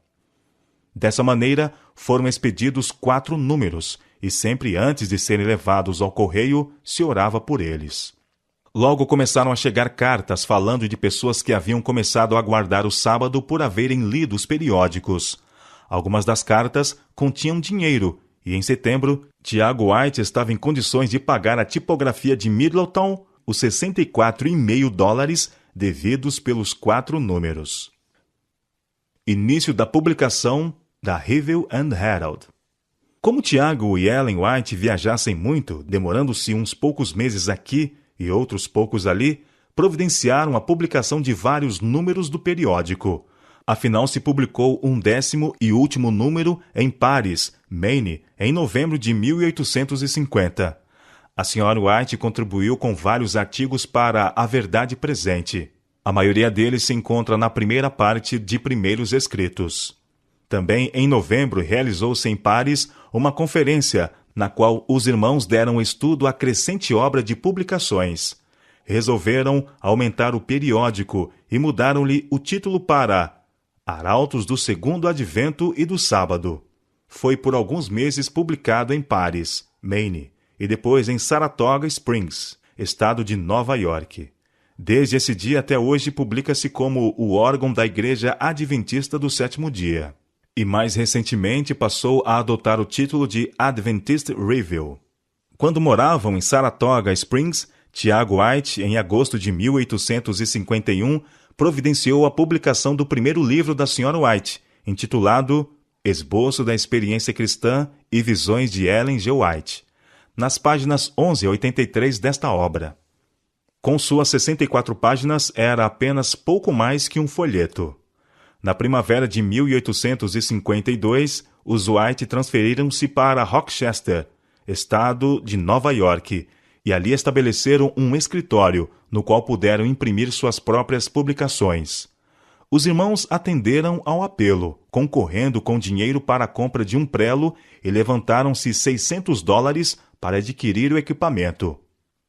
Dessa maneira, foram expedidos 4 números, e sempre antes de serem levados ao correio, se orava por eles. Logo começaram a chegar cartas falando de pessoas que haviam começado a guardar o sábado por haverem lido os periódicos. Algumas das cartas continham dinheiro, e em setembro, Tiago White estava em condições de pagar à tipografia de Middleton os $64,50 devidos pelos 4 números. Início da publicação da Review and Herald. Como Tiago e Ellen White viajassem muito, demorando-se uns poucos meses aqui e outros poucos ali, providenciaram a publicação de vários números do periódico. Afinal, se publicou um 10º e último número em Paris, Maine, em novembro de 1850. A Sra. White contribuiu com vários artigos para A Verdade Presente. A maioria deles se encontra na primeira parte de Primeiros Escritos. Também, em novembro, realizou-se em Paris uma conferência na qual os irmãos deram estudo à crescente obra de publicações. Resolveram aumentar o periódico e mudaram-lhe o título para Arautos do Segundo Advento e do Sábado. Foi por alguns meses publicado em Paris, Maine, e depois em Saratoga Springs, estado de Nova York. Desde esse dia até hoje publica-se como o órgão da Igreja Adventista do Sétimo Dia. E mais recentemente passou a adotar o título de Adventist Review. Quando moravam em Saratoga Springs, Tiago White, em agosto de 1851, providenciou a publicação do primeiro livro da Sra. White, intitulado Esboço da Experiência Cristã e Visões de Ellen G. White, nas páginas 11 a 83 desta obra. Com suas 64 páginas, era apenas pouco mais que um folheto. Na primavera de 1852, os White transferiram-se para Rochester, estado de Nova York, e ali estabeleceram um escritório, no qual puderam imprimir suas próprias publicações. Os irmãos atenderam ao apelo, concorrendo com dinheiro para a compra de um prelo e levantaram-se $600 para adquirir o equipamento.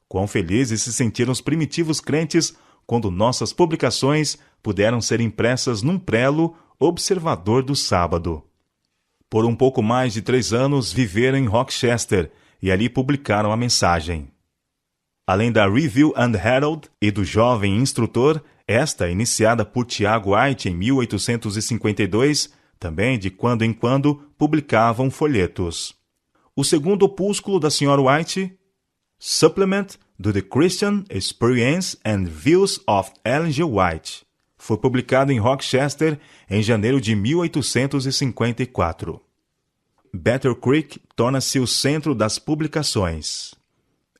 Quão felizes se sentiram os primitivos crentes quando nossas publicações puderam ser impressas num prelo observador do sábado. Por um pouco mais de 3 anos viveram em Rochester e ali publicaram a mensagem. Além da Review and Herald e do jovem instrutor, esta, iniciada por Tiago White em 1852, Também, de quando em quando, publicavam folhetos. O segundo opúsculo da Sra. White, Supplement to the Christian Experience and Views of Ellen G. White, foi publicado em Rochester em janeiro de 1854. Battle Creek torna-se o centro das publicações.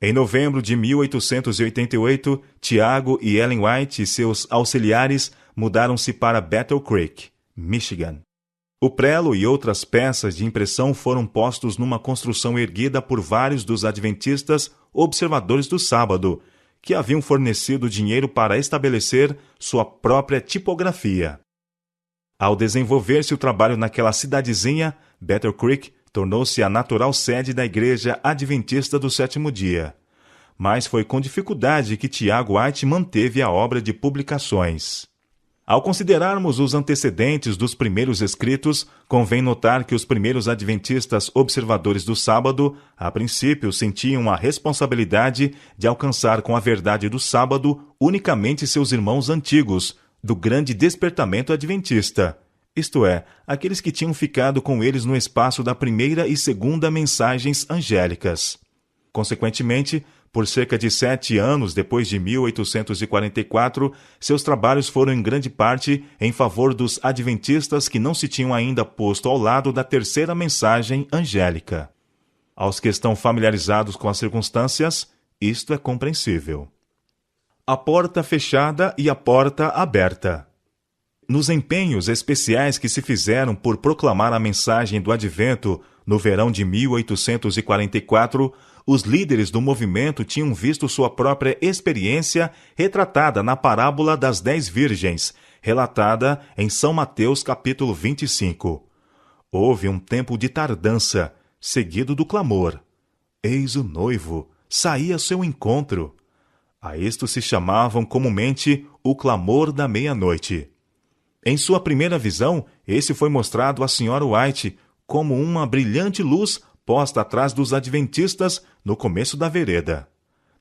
Em novembro de 1888, Tiago e Ellen White e seus auxiliares mudaram-se para Battle Creek, Michigan. O prelo e outras peças de impressão foram postos numa construção erguida por vários dos adventistas observadores do sábado, que haviam fornecido dinheiro para estabelecer sua própria tipografia. Ao desenvolver-se o trabalho naquela cidadezinha, Battle Creek tornou-se a natural sede da Igreja Adventista do Sétimo Dia. Mas foi com dificuldade que Tiago White manteve a obra de publicações. Ao considerarmos os antecedentes dos primeiros escritos, convém notar que os primeiros adventistas observadores do sábado, a princípio, sentiam a responsabilidade de alcançar com a verdade do sábado unicamente seus irmãos antigos, do grande despertamento adventista, isto é, aqueles que tinham ficado com eles no espaço da primeira e segunda mensagens angélicas. Consequentemente, por cerca de 7 anos depois de 1844, seus trabalhos foram em grande parte em favor dos adventistas que não se tinham ainda posto ao lado da terceira mensagem angélica. Aos que estão familiarizados com as circunstâncias, isto é compreensível. A porta fechada e a porta aberta. Nos empenhos especiais que se fizeram por proclamar a mensagem do Advento no verão de 1844, os líderes do movimento tinham visto sua própria experiência retratada na parábola das 10 virgens, relatada em São Mateus capítulo 25. Houve um tempo de tardança, seguido do clamor. Eis o noivo, saí a seu encontro. A isto se chamavam comumente o clamor da meia-noite. Em sua primeira visão, esse foi mostrado à Sra. White como uma brilhante luz posta atrás dos adventistas no começo da vereda.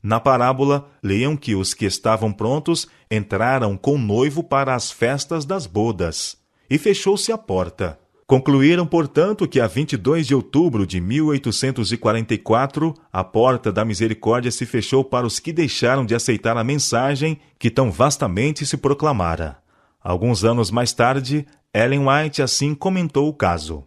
Na parábola, leiam que os que estavam prontos entraram com o noivo para as festas das bodas, e fechou-se a porta. Concluíram, portanto, que a 22 de outubro de 1844, a porta da misericórdia se fechou para os que deixaram de aceitar a mensagem que tão vastamente se proclamara. Alguns anos mais tarde, Ellen White assim comentou o caso.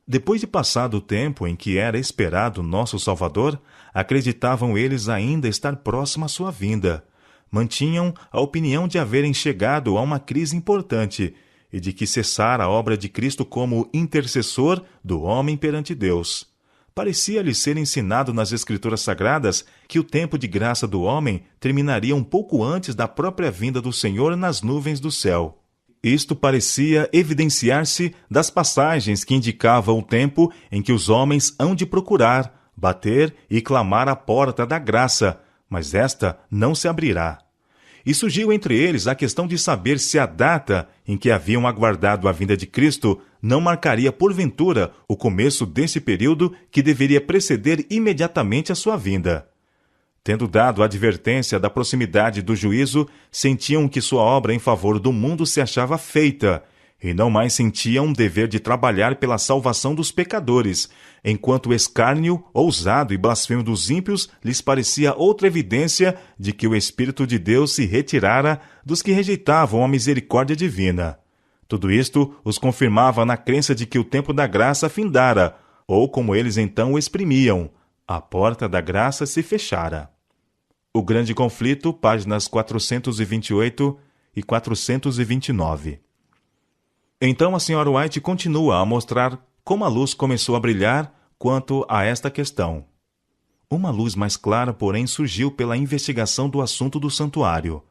Depois de passado o tempo em que era esperado nosso Salvador, acreditavam eles ainda estar próximo à sua vinda. Mantinham a opinião de haverem chegado a uma crise importante e de que cessara a obra de Cristo como intercessor do homem perante Deus. Parecia-lhes ser ensinado nas Escrituras Sagradas que o tempo de graça do homem terminaria um pouco antes da própria vinda do Senhor nas nuvens do céu. Isto parecia evidenciar-se das passagens que indicavam o tempo em que os homens hão de procurar, bater e clamar à porta da graça, mas esta não se abrirá. E surgiu entre eles a questão de saber se a data em que haviam aguardado a vinda de Cristo não marcaria porventura o começo desse período que deveria preceder imediatamente a sua vinda. Tendo dado a advertência da proximidade do juízo, sentiam que sua obra em favor do mundo se achava feita, e não mais sentiam um dever de trabalhar pela salvação dos pecadores, enquanto o escárnio, ousado e blasfemo dos ímpios lhes parecia outra evidência de que o Espírito de Deus se retirara dos que rejeitavam a misericórdia divina. Tudo isto os confirmava na crença de que o tempo da graça findara, ou como eles então o exprimiam, a porta da graça se fechara. O Grande Conflito, páginas 428 e 429. Então a Sra. White continua a mostrar como a luz começou a brilhar quanto a esta questão. Uma luz mais clara, porém, surgiu pela investigação do assunto do santuário.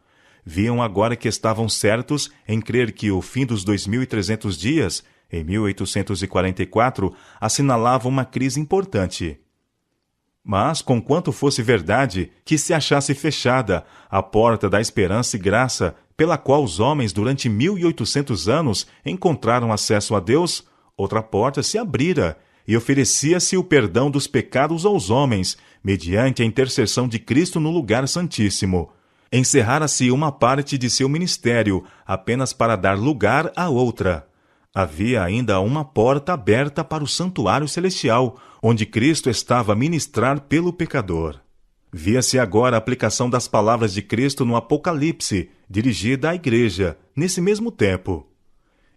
Viam agora que estavam certos em crer que o fim dos 2.300 dias, em 1844, assinalava uma crise importante. Mas, conquanto fosse verdade que se achasse fechada a porta da esperança e graça pela qual os homens durante 1.800 anos encontraram acesso a Deus, outra porta se abrira e oferecia-se o perdão dos pecados aos homens, mediante a intercessão de Cristo no lugar santíssimo. Encerrara-se uma parte de seu ministério apenas para dar lugar à outra. Havia ainda uma porta aberta para o santuário celestial, onde Cristo estava a ministrar pelo pecador. Via-se agora a aplicação das palavras de Cristo no Apocalipse, dirigida à igreja, nesse mesmo tempo.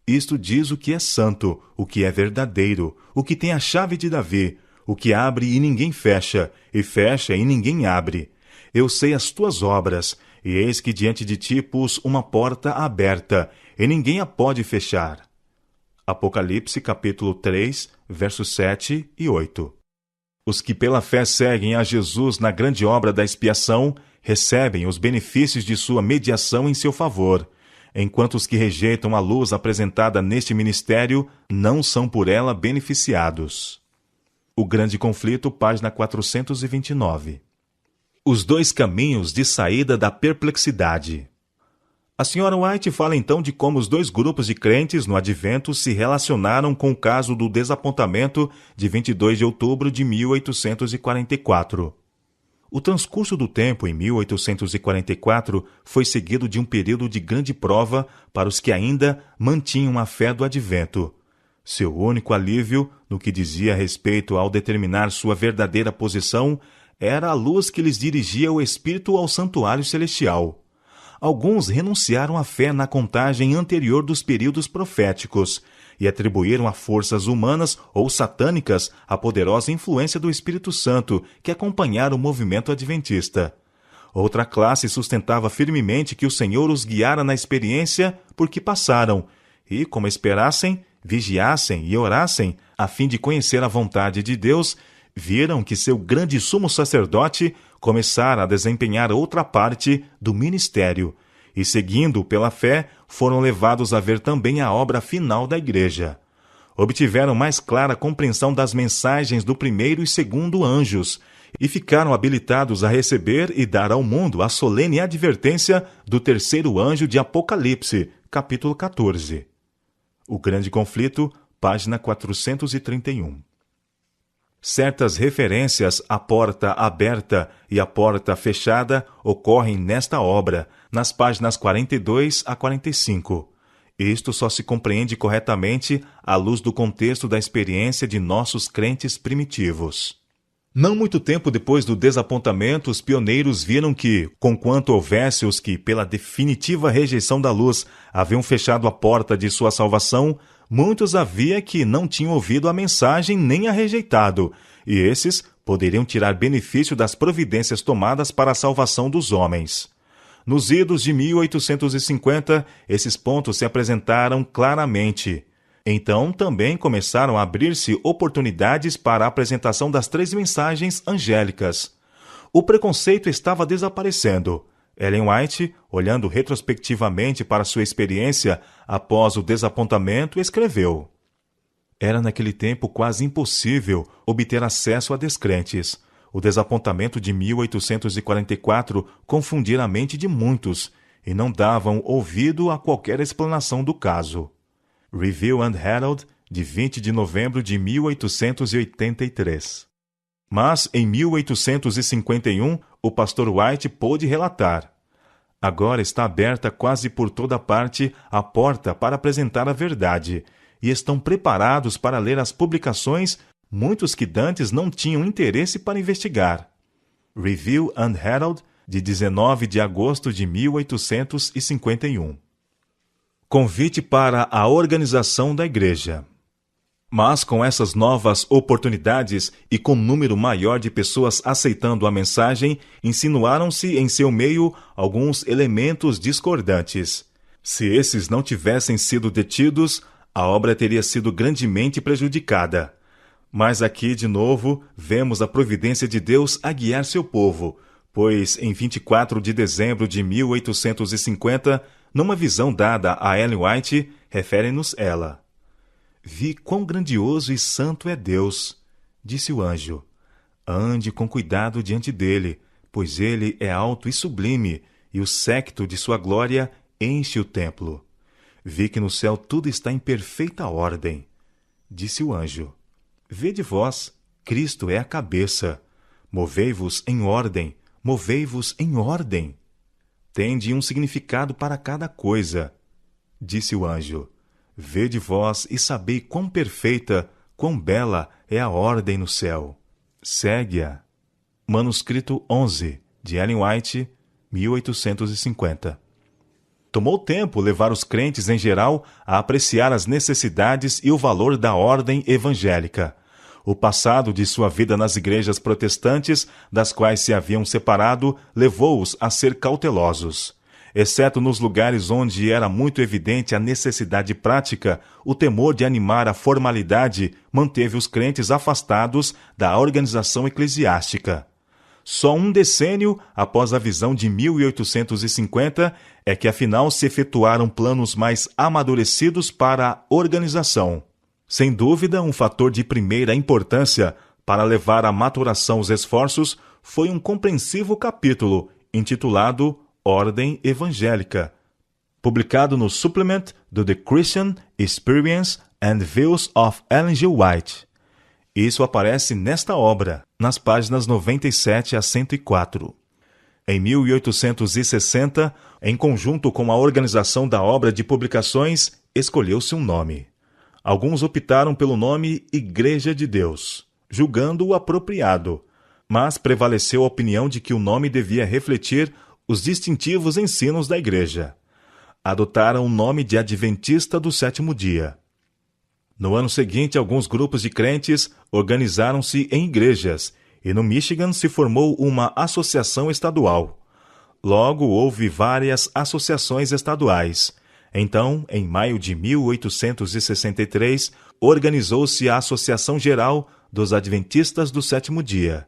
Isto diz o que é santo, o que é verdadeiro, o que tem a chave de Davi, o que abre e ninguém fecha, e fecha e ninguém abre. Eu sei as tuas obras, e eis que diante de ti pus uma porta aberta, e ninguém a pode fechar. Apocalipse capítulo 3, versos 7 e 8. Os que pela fé seguem a Jesus na grande obra da expiação recebem os benefícios de sua mediação em seu favor, enquanto os que rejeitam a luz apresentada neste ministério não são por ela beneficiados. O Grande Conflito, página 429. Os dois caminhos de saída da perplexidade. A Sra. White fala então de como os dois grupos de crentes no Advento se relacionaram com o caso do desapontamento de 22 de outubro de 1844. O transcurso do tempo em 1844 foi seguido de um período de grande prova para os que ainda mantinham a fé do Advento. Seu único alívio, no que dizia respeito ao determinar sua verdadeira posição, era a luz que lhes dirigia o Espírito ao santuário celestial. Alguns renunciaram à fé na contagem anterior dos períodos proféticos e atribuíram a forças humanas ou satânicas a poderosa influência do Espírito Santo que acompanhara o movimento adventista. Outra classe sustentava firmemente que o Senhor os guiara na experiência por que passaram e, como esperassem, vigiassem e orassem a fim de conhecer a vontade de Deus, viram que seu grande sumo sacerdote começara a desempenhar outra parte do ministério e, seguindo pela fé, foram levados a ver também a obra final da Igreja. Obtiveram mais clara compreensão das mensagens do primeiro e segundo anjos e ficaram habilitados a receber e dar ao mundo a solene advertência do terceiro anjo de Apocalipse, capítulo 14. O Grande Conflito, página 431. Certas referências à porta aberta e à porta fechada ocorrem nesta obra, nas páginas 42 a 45. Isto só se compreende corretamente à luz do contexto da experiência de nossos crentes primitivos. Não muito tempo depois do desapontamento, os pioneiros viram que, conquanto houvesse os que, pela definitiva rejeição da luz, haviam fechado a porta de sua salvação, muitos havia que não tinham ouvido a mensagem nem a rejeitado, e esses poderiam tirar benefício das providências tomadas para a salvação dos homens. Nos idos de 1850, esses pontos se apresentaram claramente. Então, também começaram a abrir-se oportunidades para a apresentação das três mensagens angélicas. O preconceito estava desaparecendo. Ellen White, olhando retrospectivamente para sua experiência após o desapontamento, escreveu: Era naquele tempo quase impossível obter acesso a descrentes. O desapontamento de 1844 confundia a mente de muitos e não davam ouvido a qualquer explanação do caso. Review and Herald, de 20 de novembro de 1883. Mas, em 1851, o pastor White pôde relatar: Agora está aberta quase por toda parte a porta para apresentar a verdade, e estão preparados para ler as publicações muitos que dantes não tinham interesse para investigar. Review and Herald, de 19 de agosto de 1851. Convite para a organização da Igreja. Mas com essas novas oportunidades e com um número maior de pessoas aceitando a mensagem, insinuaram-se em seu meio alguns elementos discordantes. Se esses não tivessem sido detidos, a obra teria sido grandemente prejudicada. Mas aqui, de novo, vemos a providência de Deus a guiar seu povo, pois em 24 de dezembro de 1850, numa visão dada a Ellen White, refere-nos ela: Vi quão grandioso e santo é Deus, disse o anjo. Ande com cuidado diante dele, pois ele é alto e sublime, e o séquito de sua glória enche o templo. Vi que no céu tudo está em perfeita ordem. Disse o anjo: Vede vós, Cristo é a cabeça. Movei-vos em ordem, movei-vos em ordem. Tende um significado para cada coisa. Disse o anjo: Vede vós e sabei quão perfeita, quão bela é a ordem no céu. Segue-a. Manuscrito 11, de Ellen White, 1850. Tomou tempo levar os crentes em geral a apreciar as necessidades e o valor da ordem evangélica. O passado de sua vida nas igrejas protestantes, das quais se haviam separado, levou-os a ser cautelosos. Exceto nos lugares onde era muito evidente a necessidade prática, o temor de animar a formalidade manteve os crentes afastados da organização eclesiástica. Só um decênio após a visão de 1850 é que afinal se efetuaram planos mais amadurecidos para a organização. Sem dúvida, um fator de primeira importância para levar à maturação os esforços foi um compreensivo capítulo intitulado Ordem Evangélica, publicado no Supplement do The Christian Experience and Views of Ellen G. White. Isso aparece nesta obra, nas páginas 97 a 104. Em 1860, em conjunto com a organização da obra de publicações, escolheu-se um nome. Alguns optaram pelo nome Igreja de Deus, julgando-o apropriado, mas prevaleceu a opinião de que o nome devia refletir os distintivos ensinos da Igreja. Adotaram o nome de Adventista do Sétimo Dia. No ano seguinte, alguns grupos de crentes organizaram-se em igrejas, e no Michigan se formou uma associação estadual. Logo, houve várias associações estaduais. Então, em maio de 1863, organizou-se a Associação Geral dos Adventistas do Sétimo Dia.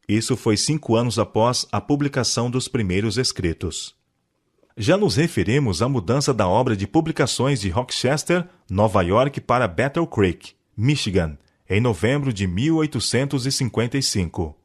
Isso foi 5 anos após a publicação dos primeiros escritos. Já nos referimos à mudança da obra de publicações de Rochester, Nova York, para Battle Creek, Michigan, em novembro de 1855.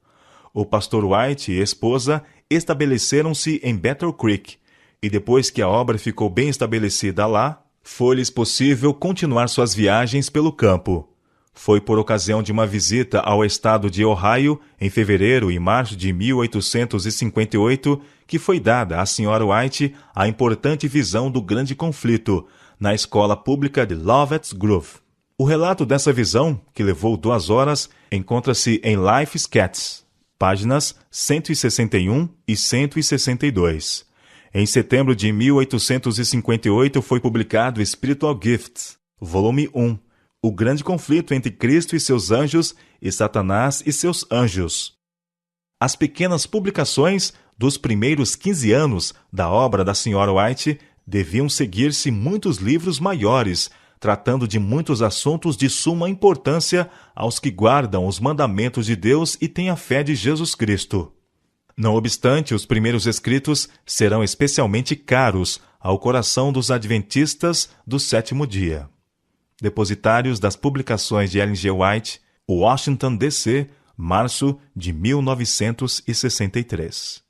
O pastor White e esposa estabeleceram-se em Battle Creek, e depois que a obra ficou bem estabelecida lá, foi-lhes possível continuar suas viagens pelo campo. Foi por ocasião de uma visita ao estado de Ohio, em fevereiro e março de 1858, que foi dada à Sra. White a importante visão do grande conflito, na escola pública de Lovett's Grove. O relato dessa visão, que levou 2 horas, encontra-se em Life Sketches, páginas 161 e 162. Em setembro de 1858 foi publicado Spiritual Gifts, volume 1, O Grande Conflito entre Cristo e seus Anjos e Satanás e seus Anjos. As pequenas publicações dos primeiros 15 anos da obra da Sra. White deviam seguir-se muitos livros maiores, tratando de muitos assuntos de suma importância aos que guardam os mandamentos de Deus e têm a fé de Jesus Cristo. Não obstante, os primeiros escritos serão especialmente caros ao coração dos adventistas do sétimo dia. Depositários das publicações de Ellen G. White, Washington, D.C., março de 1963.